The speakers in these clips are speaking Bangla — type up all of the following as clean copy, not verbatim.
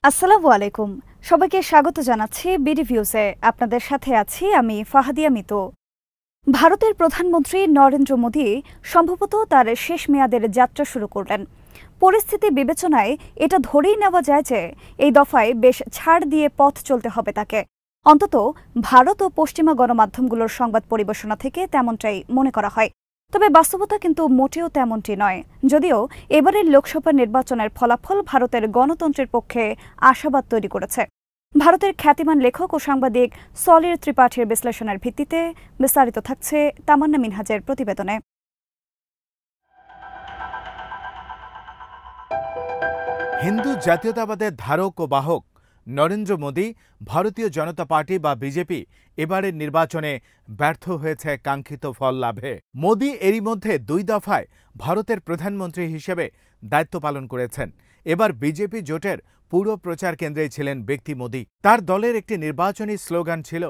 আসসালামু আলাইকুম। সবাইকে স্বাগত জানাচ্ছি বিডি ভিউজে। আপনাদের সাথে আছি আমি ফাহাদিয়া মিতু। ভারতের প্রধানমন্ত্রী নরেন্দ্র মোদী সম্ভবত তার শেষ মেয়াদের যাত্রা শুরু করলেন। পরিস্থিতি বিবেচনায় এটা ধরেই নেওয়া যায় যে এই দফায় বেশ ছাড় দিয়ে পথ চলতে হবে তাকে। অন্তত ভারত ও পশ্চিমা গণমাধ্যমগুলোর সংবাদ পরিবেশনা থেকে তেমনটাই মনে করা হয়। তবে বাস্তবতা কিন্তু মোটেও তেমনটি নয়। যদিও এবারের লোকসভা নির্বাচনের ফলাফল ভারতের গণতন্ত্রের পক্ষে আশাবাদ তৈরি করেছে। ভারতের খ্যাতিমান লেখক ও সাংবাদিক সলিল ত্রিপাঠীর বিশ্লেষণের ভিত্তিতে বিস্তারিত থাকছে তামান্না মিনহাজের প্রতিবেদনে। হিন্দু জাতীয়তাবাদের ধারক ও বাহক নরেন্দ্র মোদী, ভারতীয় জনতা পার্টি বা বিজেপি এবারের নির্বাচনে ব্যর্থ হয়েছে কাঙ্ক্ষিত ফল লাভে। মোদী এরই মধ্যে 2 দফায় ভারতের প্রধানমন্ত্রী হিসেবে দায়িত্ব পালন করেছেন। এবার বিজেপি জোটের পুরো প্রচার কেন্দ্রেই ছিলেন ব্যক্তি মোদী। তার দলের একটি নির্বাচনী স্লোগান ছিল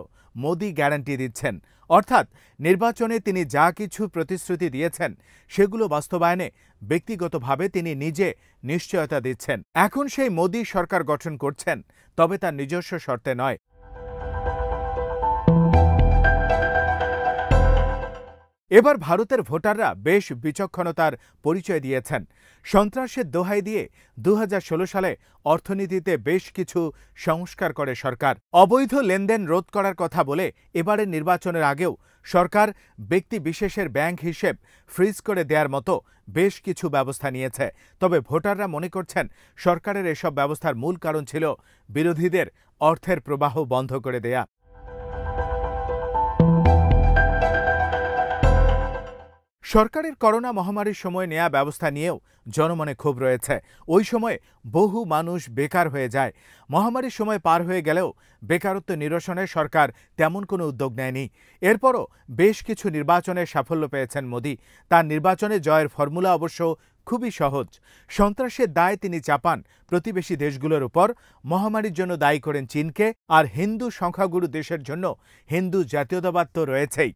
মোদী গ্যারান্টি দিচ্ছেন, অর্থাৎ নির্বাচনে তিনি যা কিছু প্রতিশ্রুতি দিয়েছেন সেগুলো বাস্তবায়নে ব্যক্তিগতভাবে তিনি নিজে নিশ্চয়তা দিচ্ছেন। এখন সেই মোদী সরকার গঠন করছেন, তবে তার নিজস্ব শর্তে নয়। এবার ভারতের ভোটাররা বেশ বিচক্ষণতার পরিচয় দিয়েছেন। সন্ত্রাসের দোহাই দিয়ে 2016 সালে অর্থনীতিতে বেশ কিছু সংস্কার করে সরকার। অবৈধ লেনদেন রোধ করার কথা বলে এবারের নির্বাচনের আগেও সরকার ব্যক্তি বিশেষের ব্যাংক হিসেব ফ্রিজ করে দেওয়ার মতো বেশ কিছু ব্যবস্থা নিয়েছে। তবে ভোটাররা মনে করছেন সরকারের এসব ব্যবস্থার মূল কারণ ছিল বিরোধীদের অর্থের প্রবাহ বন্ধ করে দেয়া। সরকারের করোনা মহামারীর সময় নেয়া ব্যবস্থা নিয়েও জনমনে ক্ষোভ রয়েছে। ওই সময়ে বহু মানুষ বেকার হয়ে যায়। মহামারীর সময় পার হয়ে গেলেও বেকারত্ব নিরসনে সরকার তেমন কোনো উদ্যোগ নেয়নি। এরপরও বেশ কিছু নির্বাচনে সাফল্য পেয়েছেন মোদী। তার নির্বাচনে জয়ের ফর্মুলা অবশ্য খুবই সহজ। সন্ত্রাসের দায় তিনি চাপান প্রতিবেশী দেশগুলোর উপর, মহামারীর জন্য দায়ী করেন চীনকে, আর হিন্দু সংখ্যাগুরু দেশের জন্য হিন্দু জাতীয়তাবাদ তো রয়েছেই।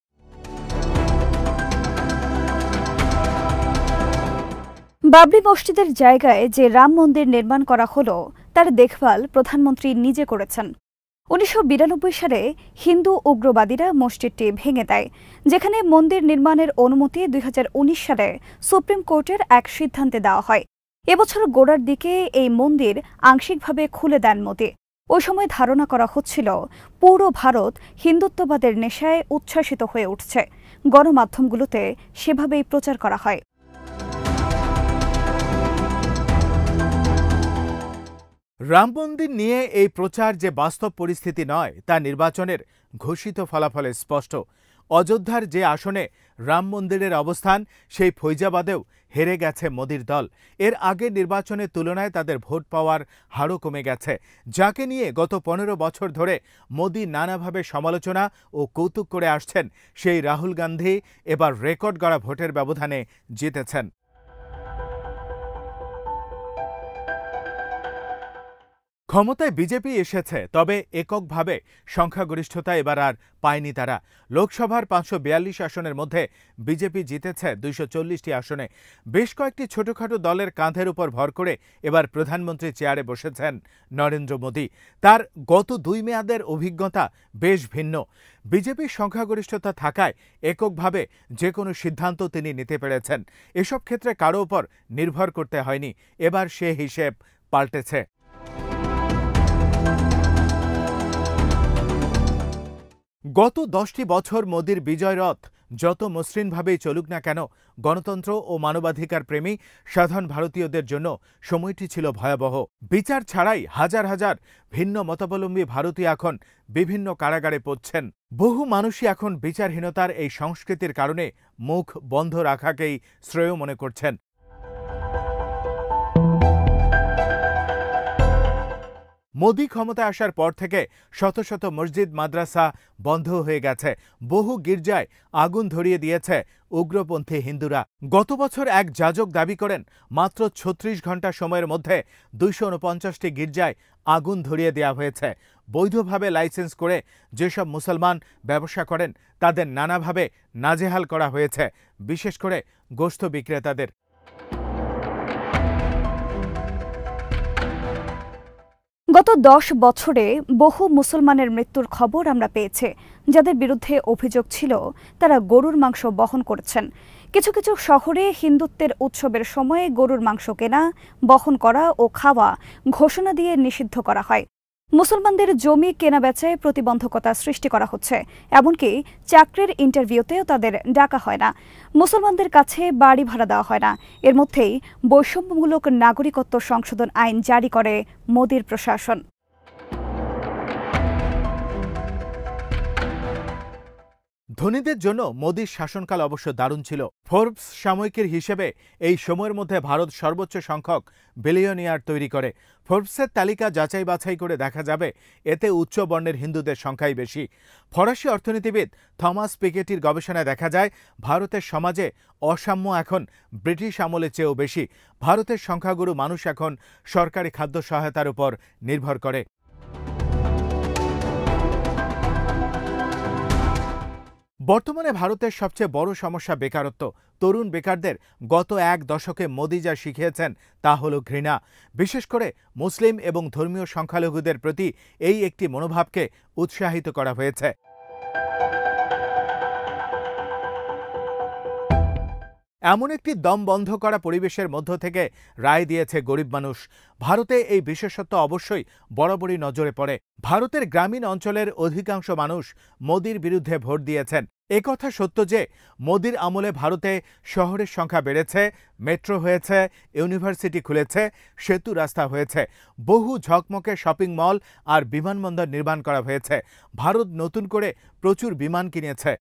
বাবরি মসজিদের জায়গায় যে রাম মন্দির নির্মাণ করা হলো তার দেখভাল প্রধানমন্ত্রী নিজে করেছেন। 1992 সালে হিন্দু উগ্রবাদীরা মসজিদটি ভেঙে দেয়, যেখানে মন্দির নির্মাণের অনুমতি 2019 সালে সুপ্রিম কোর্টের এক সিদ্ধান্তে দেওয়া হয়। এবছর গোড়ার দিকে এই মন্দির আংশিকভাবে খুলে দেন মোদী। ওই সময় ধারণা করা হচ্ছিল পুরো ভারত হিন্দুত্ববাদের নেশায় উচ্ছ্বাসিত হয়ে উঠছে। গণমাধ্যমগুলোতে সেভাবেই প্রচার করা হয়। রাম মন্দির নিয়ে এই প্রচার যে বাস্তব পরিস্থিতি নয় তা নির্বাচনের ঘোষিত ফলাফলে স্পষ্ট। অযোধ্যার যে আসনে রাম মন্দিরের অবস্থান সেই ফৈজাবাদেও হেরে গেছে মোদীর দল। এর আগের নির্বাচনের তুলনায় তাদের ভোট পাওয়ার হারও কমে গেছে, যাকে নিয়ে গত 15 বছর ধরে মোদী নানাভাবে সমালোচনা ও কৌতুক করে আসছেন। সেই রাহুল গান্ধী এবার রেকর্ড গড়া ভোটের ব্যবধানে জিতেছেন। ক্ষমতায় বিজেপি এসেছে, তবে এককভাবে সংখ্যাগরিষ্ঠতা এবার আর পায়নি তারা। লোকসভার 542 আসনের মধ্যে বিজেপি জিতেছে 240টি আসনে। বেশ কয়েকটি ছোটখাটো দলের কাঁধের উপর ভর করে এবার প্রধানমন্ত্রী চেয়ারে বসেছেন নরেন্দ্র মোদী। তার গত 2 মেয়াদের অভিজ্ঞতা বেশ ভিন্ন। বিজেপির সংখ্যাগরিষ্ঠতা থাকায় এককভাবে যে কোনো সিদ্ধান্ত তিনি নিতে পেরেছেন। এসব ক্ষেত্রে কারো উপর নির্ভর করতে হয়নি। এবার সে হিসেব পাল্টেছে। গত 10টি বছর মোদীর বিজয় রথ যত মসৃণভাবেই চলুক না কেন, গণতন্ত্র ও মানবাধিকার প্রেমী সাধারণ ভারতীয়দের জন্য সময়টি ছিল ভয়াবহ। বিচার ছাড়াই হাজার হাজার ভিন্ন মতাবলম্বী ভারতীয় এখন বিভিন্ন কারাগারে পড়ছেন। বহু মানুষই এখন বিচারহীনতার এই সংস্কৃতির কারণে মুখ বন্ধ রাখাকেই শ্রেয় মনে করছেন। মোদী ক্ষমতায় আসার পর থেকে শত শত মসজিদ মাদ্রাসা বন্ধ হয়ে গেছে। বহু গির্জায় আগুন ধরিয়ে দিয়েছে উগ্রপন্থী হিন্দুরা। গত বছর এক যাজক দাবি করেন মাত্র 36 ঘন্টা সময়ের মধ্যে 249টি গির্জায় আগুন ধরিয়ে দেওয়া হয়েছে। বৈধভাবে লাইসেন্স করে যেসব মুসলমান ব্যবসা করেন তাদের নানাভাবে নাজেহাল করা হয়েছে, বিশেষ করে গোশত বিক্রেতাদের। গত 10 বছরে বহু মুসলমানের মৃত্যুর খবর আমরা পেয়েছি, যাদের বিরুদ্ধে অভিযোগ ছিল তারা গরুর মাংস বহন করেছেন। কিছু কিছু শহরে হিন্দুত্বের উৎসবের সময়ে গরুর মাংস কেনা, বহন করা ও খাওয়া ঘোষণা দিয়ে নিষিদ্ধ করা হয়। মুসলমানদের জমি কেনাবেচায় প্রতিবন্ধকতা সৃষ্টি করা হচ্ছে, এমনকি চাকরির ইন্টারভিউতেও তাদের ডাকা হয় না। মুসলমানদের কাছে বাড়ি ভাড়া দেওয়া হয় না। এর মধ্যেই বৈষম্যমূলক নাগরিকত্ব সংশোধন আইন জারি করে মোদির প্রশাসন। ধনীদের জন্য মোদির শাসনকাল অবশ্য দারুণ ছিল। ফোর্বস সাময়িকীর হিসেবে এই সময়ের মধ্যে ভারত সর্বোচ্চ সংখ্যক বিলিয়নিয়ার তৈরি করে। ফোর্বসের তালিকা যাচাই বাছাই করে দেখা যাবে এতে উচ্চ বর্ণের হিন্দুদের সংখ্যাই বেশি। ফরাসি অর্থনীতিবিদ থমাস পিকেটির গবেষণায় দেখা যায় ভারতের সমাজে অসাম্য এখন ব্রিটিশ আমলের চেয়েও বেশি। ভারতের সংখ্যাগুরু মানুষ এখন সরকারি খাদ্য সহায়তার উপর নির্ভর করে। বর্তমানে ভারতের সবচেয়ে বড় সমস্যা বেকারত্ব। তরুণ বেকারদের গত 1 দশকে মোদি যা শিখিয়েছেন তা হল ঘৃণা। বিশেষ করে মুসলিম এবং ধর্মীয় সংখ্যালঘুদের প্রতি এই একটি মনোভাবকে উৎসাহিত করা হয়েছে। এমন একটি দম বন্ধ করা পরিবেশের মধ্য থেকে রায় দিয়েছে গরিব মানুষ। ভারতে এই বিশেষত্ব অবশ্যই বরাবরই নজরে পড়ে। ভারতের গ্রামীণ অঞ্চলের অধিকাংশ মানুষ মোদির বিরুদ্ধে ভোট দিয়েছেন। একথা সত্য যে মোদির আমলে ভারতে শহরের সংখ্যা বেড়েছে, মেট্রো হয়েছে, ইউনিভার্সিটি খুলেছে, সেতু রাস্তা হয়েছে, বহু ঝকমকে শপিং মল আর বিমানবন্দর নির্মাণ করা হয়েছে। ভারত নতুন করে প্রচুর বিমান কিনেছে।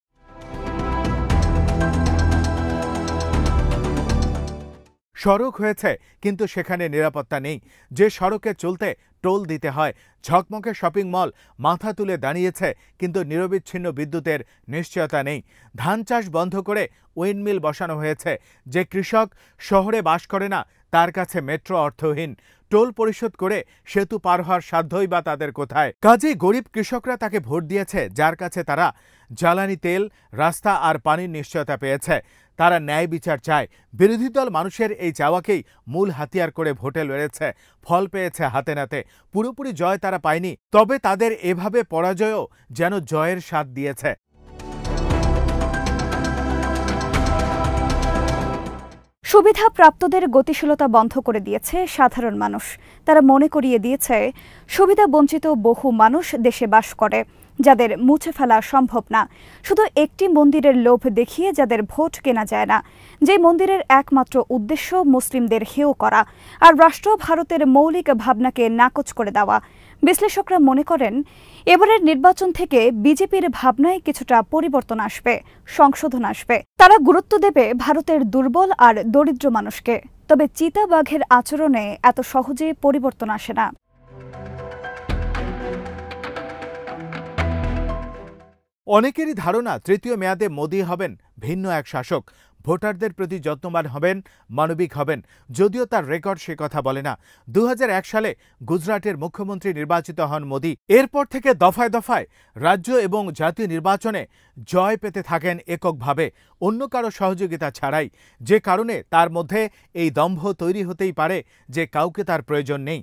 সড়ক হয়েছে, কিন্তু সেখানে নিরাপত্তা নেই। যে সড়কে চলতে টোল দিতে হয়। ঝকমকে শপিং মল মাথা তুলে দাঁড়িয়েছে, কিন্তু নিরবিচ্ছিন্ন বিদ্যুতের নিশ্চয়তা নেই। ধান চাষ বন্ধ করে উইন্ডমিল বসানো হয়েছে। যে কৃষক শহরে বাস করে না তার কাছে মেট্রো অর্থহীন। টোল পরিশোধ করে সেতু পার হওয়ার সাধ্যই বা তাদের কোথায়? কাজেই গরিব কৃষকরা তাকে ভোট দিয়েছে, যার কাছে তারা জ্বালানি তেল, রাস্তা আর পানির নিশ্চয়তা পেয়েছে। তারা ন্যায় বিচার চায়। বিরোধী দল মানুষের এই চাওয়াকেই মূল হাতিয়ার করে ভোটে লড়েছে, ফল পেয়েছে হাতে নাতে। পুরোপুরি জয় তারা পায়নি, তবে তাদের এভাবে পরাজয়ও যেন জয়ের স্বাদ দিয়েছে। সুবিধাপ্রাপ্তদের গতিশীলতা বন্ধ করে দিয়েছে সাধারণ মানুষ। তারা মনে করিয়ে দিয়েছে সুবিধা বঞ্চিত বহু মানুষ দেশে বাস করে, যাদের মুছে ফেলা সম্ভব না। শুধু একটি মন্দিরের লোভ দেখিয়ে যাদের ভোট কেনা যায় না, যে মন্দিরের একমাত্র উদ্দেশ্য মুসলিমদের হেয় করা আর রাষ্ট্র ভারতের মৌলিক ভাবনাকে নাকচ করে দেওয়া। বিশ্লেষকরা মনে করেন এবারের নির্বাচন থেকে বিজেপির ভাবনায় কিছুটা পরিবর্তন আসবে, সংশোধন আসবে। তারা গুরুত্ব দেবে ভারতের দুর্বল আর দরিদ্র মানুষকে। তবে চিতাবাঘের আচরণে এত সহজে পরিবর্তন আসে না। অনেকেরই ধারণা তৃতীয় মেয়াদে মোদি হবেন ভিন্ন এক শাসক। ভোটারদের প্রতি যত্নবান হবেন, মানবিক হবেন, যদিও তার রেকর্ড সে কথা বলে না। 2001 সালে গুজরাটের মুখ্যমন্ত্রী নির্বাচিত হন মোদি। এরপর থেকে দফায় দফায় রাজ্য এবং জাতীয় নির্বাচনে জয় পেতে থাকেন এককভাবে, অন্য কারো সহযোগিতা ছাড়াই। যে কারণে তার মধ্যে এই দম্ভ তৈরি হতেই পারে যে কাউকে তার প্রয়োজন নেই।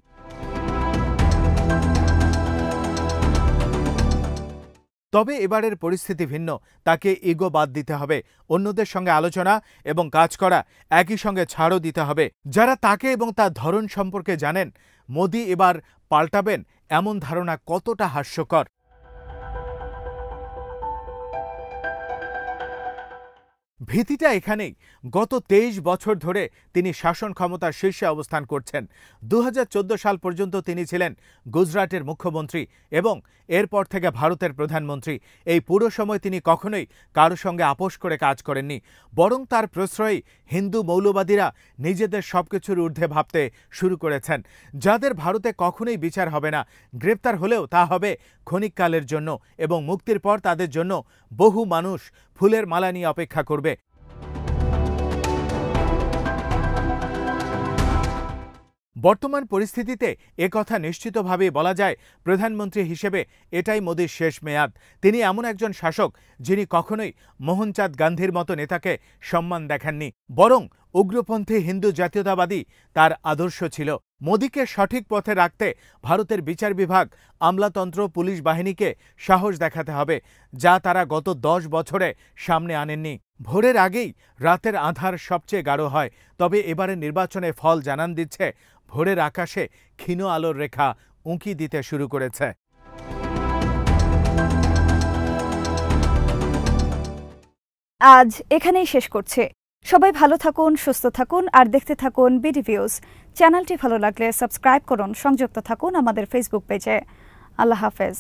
তবে এবারের পরিস্থিতি ভিন্ন। তাকে ইগো বাদ দিতে হবে, অন্যদের সঙ্গে আলোচনা এবং কাজ করা, একই সঙ্গে ছাড়ও দিতে হবে। যারা তাকে এবং তার ধরন সম্পর্কে জানেন, মোদি এবার পাল্টাবেন এমন ধারণা কতটা হাস্যকর। ভীতিটা এখানেই। গত 23 বছর ধরে তিনি শাসন ক্ষমতার শীর্ষে অবস্থান করছেন। 2014 সাল পর্যন্ত তিনি ছিলেন গুজরাটের মুখ্যমন্ত্রী এবং এরপর থেকে ভারতের প্রধানমন্ত্রী। এই পুরো সময় তিনি কখনোই কারো সঙ্গে আপোষ করে কাজ করেননি, বরং তার প্রশ্রয়ী হিন্দু মৌলবাদীরা নিজেদের সবকিছুর ঊর্ধ্বে ভাবতে শুরু করেছেন। যাদের ভারতে কখনোই বিচার হবে না, গ্রেপ্তার হলেও তা হবে ক্ষণিককালের জন্য এবং মুক্তির পর তাদের জন্য বহু মানুষ ফুলের মালা নিয়ে অপেক্ষা করবে। বর্তমান পরিস্থিতিতে একথা নিশ্চিতভাবেই বলা যায়, প্রধানমন্ত্রী হিসেবে এটাই মোদির শেষ মেয়াদ। তিনি এমন একজন শাসক যিনি কখনোই মোহনচাঁদ গান্ধীর মতো নেতাকে সম্মান দেখাননি, বরং উগ্রপন্থী হিন্দু জাতীয়তাবাদী তার আদর্শ ছিল। মোদিকে সঠিক পথে রাখতে ভারতের বিচার বিভাগ, আমলাতন্ত্র, পুলিশ বাহিনীকে সাহস দেখাতে হবে, যা তারা গত 10 বছরে সামনে আনেননি। ভোরের আগেই রাতের আঁধার সবচেয়ে গাঢ় হয়, তবে এবারে নির্বাচনে ফল জানান দিচ্ছে ভোরের আকাশে ক্ষীণ আলোর রেখা উঁকি দিতে শুরু করেছে। আজ এখানেই শেষ করছে। সবাই ভালো থাকুন, সুস্থ থাকুন আর দেখতে থাকুন বিডি ভিউজ। চ্যানেলটি ভালো লাগলে সাবস্ক্রাইব করুন, সংযুক্ত থাকুন আমাদের ফেসবুক পেজে। আল্লাহ হাফেজ।